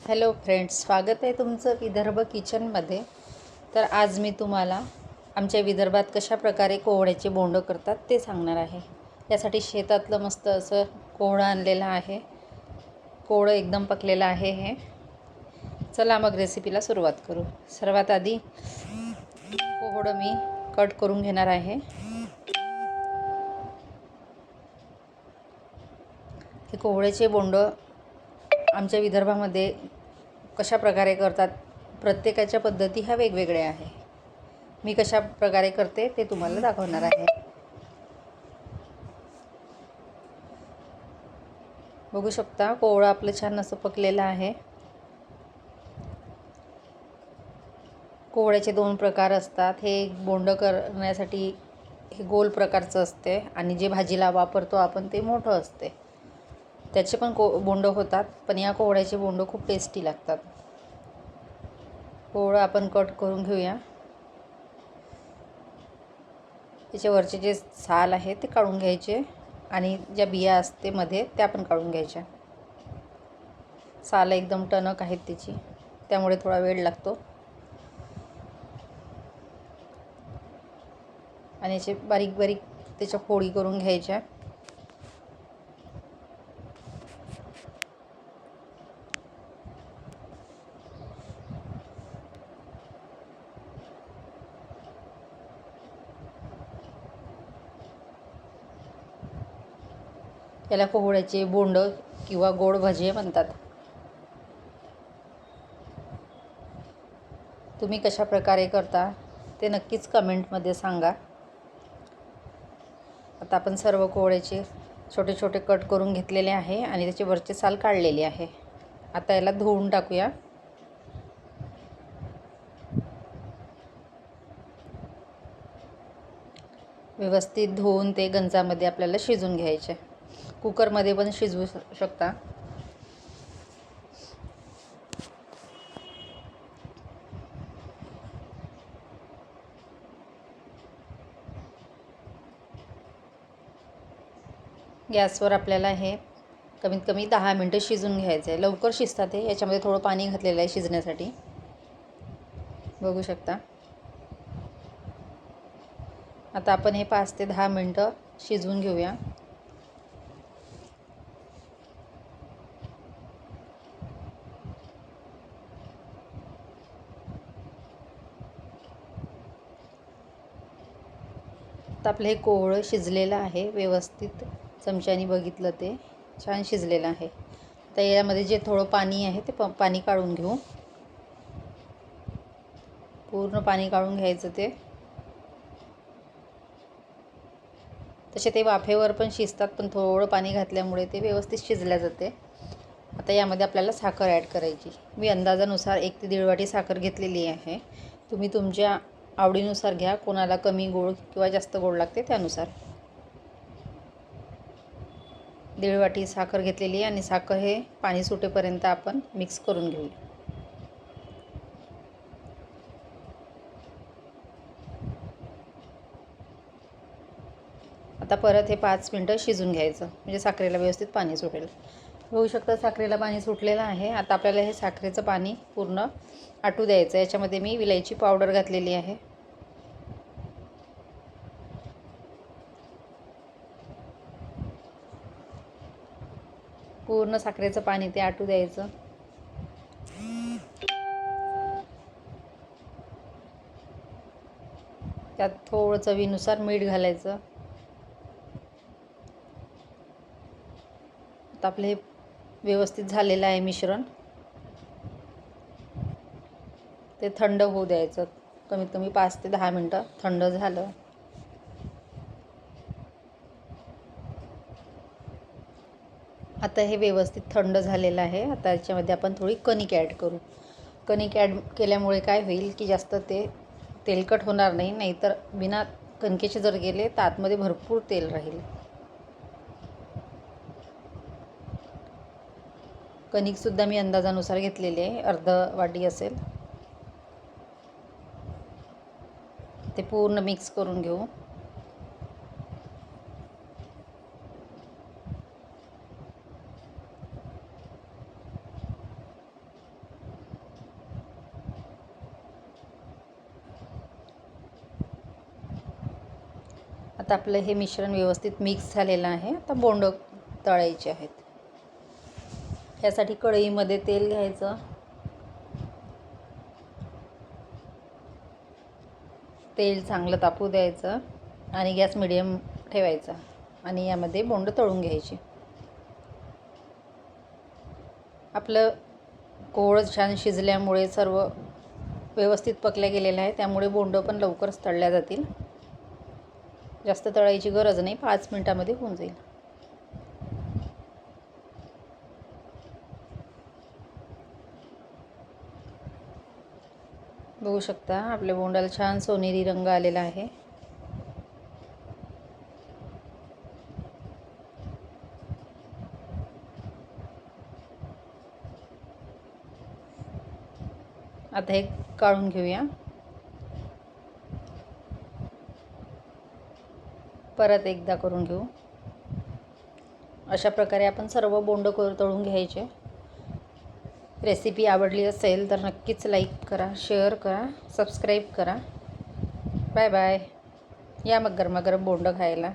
Hello friends, स्वागत आहे तुमचं विदर्भ किचनमध्ये. तर आज मी तुम्हाला आमच्या विदर्भात कशा प्रकारे कोहळ्याचे बोंडं करतात ते सांगणार आहे. यासाठी शेतातलं मस्त असं कोहळं आणलेलं आहे. कोहळं एकदम पकलेलं आहे हे. चला मग रेसिपीला सुरुवात करू. सर्वात आधी कोहळं मी कट करून घेणार आहे. हे कोहळ्याचे बोंडं आमच्या विदर्भामध्ये कशा प्रकारे करतात, प्रत्येकाच्या पद्धती ह्या वेगवेगळ्या आहे. मी कशा प्रकारे करते ते तुम्हाला दाखवणार आहे. बघू शकता, कोहळं आपलं छान असं पकलेलं आहे. कोहळ्याचे दोन प्रकार असतात. हे बोंडं करण्यासाठी हे गोल प्रकारचं असते आणि जे भाजीला वापरतो आपण ते मोठं असते. त्याचे पण बोंडं होतात, पण या कोहळ्याचे बोंडं खूप टेस्टी लागतात. कोहळं आपण कट करून घेऊया. त्याच्यावरचे जे साल आहे ते काढून घ्यायचे आणि ज्या बिया असते मध्ये त्या पण काढून घ्यायच्या. साल एकदम टणक आहेत त्याची, त्यामुळे थोडा वेळ लागतो. आणि याचे बारीक बारीक त्याच्या फोडी करून घ्यायच्या. याला कोहळ्याचे बोंड किंवा गोड भजे म्हणतात. तुम्ही कशा प्रकारे करता ते नक्कीच कमेंटमध्ये सांगा. आता आपण सर्व कोहळ्याचे छोटे छोटे कट करून घेतलेले आहे आणि त्याचे वरचे साल काढलेले आहे. आता याला धुवून टाकूया. व्यवस्थित धुवून ते गंजामध्ये आपल्याला शिजवून घ्यायचे. कुकरमध्ये पण शिजवू शकता. गॅसवर आपल्याला हे कमीत कमी 10 मिनटं शिजवून घ्यायचं आहे. लवकर शिजतात हे. याच्यामध्ये थोडं पाणी घातलेलं आहे शिजण्यासाठी. बघू शकता. आता आपण हे 5 ते 10 मिनटं शिजवून घेऊया. आता आपलं हे कोहळं शिजलेलं आहे व्यवस्थित. चमच्याने बघितलं ते छान शिजलेलं आहे. तर यामध्ये जे थोडं पाणी आहे ते पाणी काढून घेऊ. पूर्ण पाणी काढून घ्यायचं ते. तसे ते वाफेवर पण शिजतात, पण थोडं पाणी घातल्यामुळे ते व्यवस्थित शिजल्या जाते. आता यामध्ये आपल्याला साखर ॲड करायची. मी अंदाजानुसार 1 ते 1.5 वाटी साखर घेतलेली आहे. तुम्ही तुमच्या आवडीनुसार घ्या. कोणाला कमी गोड किंवा जास्त गोड लागते त्यानुसार. 1.5 वाटी साखर घेतलेली आहे आणि साखर हे पाणी सुटेपर्यंत आपण मिक्स करून घेऊया. आता परत हे 5 मिनटं शिजून घ्यायचं, म्हणजे साखरेला व्यवस्थित पाणी सुटेल. बघू शकता, साखरेला पाणी सुटलेलं आहे. आता आपल्याला हे साखरेचं पाणी पूर्ण आटू द्यायचं. याच्यामध्ये मी विलायची पावडर घातलेली आहे. पूर्ण साखरेचं पाणी ते आटू द्यायचं. त्यात थोडं चवीनुसार मीठ घालायचं. आता आपलं हे व्यवस्थित झालेलं आहे मिश्रण. ते थंड होऊ द्यायचं. कमीत कमी 5 ते 10 मिनटं थंड झालं. आता हे व्यवस्थित थंड झालेलं आहे. आता याच्यामध्ये आपण थोडी कणिक ॲड करू. कणिक ॲड केल्यामुळे काय होईल की जास्त ते तेलकट होणार नाही. नाहीतर बिना कणकेचे जर गेले तर आतमध्ये भरपूर तेल राहील. कणिकसुद्धा मी अंदाजानुसार घेतलेली आहे. अर्धा वाटी असेल. ते पूर्ण मिक्स करून घेऊ. आता आपलं हे मिश्रण व्यवस्थित मिक्स झालेलं आहे. आता बोंडं तळायचे आहेत. यासाठी कढईमध्ये तेल घ्यायचं. तेल चांगलं तापू द्यायचं आणि गॅस मिडियम ठेवायचा आणि यामध्ये बोंडं तळून घ्यायची. आपलं कोवळं छान शिजल्यामुळे सर्व व्यवस्थित पकल्या गेलेलं आहे, त्यामुळे बोंडं पण लवकरच तळल्या जातील. जास्त तळायची गरज नाही, 5 मिनिटामध्ये होऊन जाईल. बघू शकता आपल्या बोंडाला छान सोनेरी रंग आलेला आहे. आता हे काढून घेऊया. परत एकदा करून घेऊ. अशा प्रकारे आपण सर्व बोंड तळून घ्यायचे. रेसिपी आवडली असेल तर नक्कीच लाईक करा, शेअर करा, सबस्क्राईब करा. Bye bye. या मग गरमागरम बोंड खायला.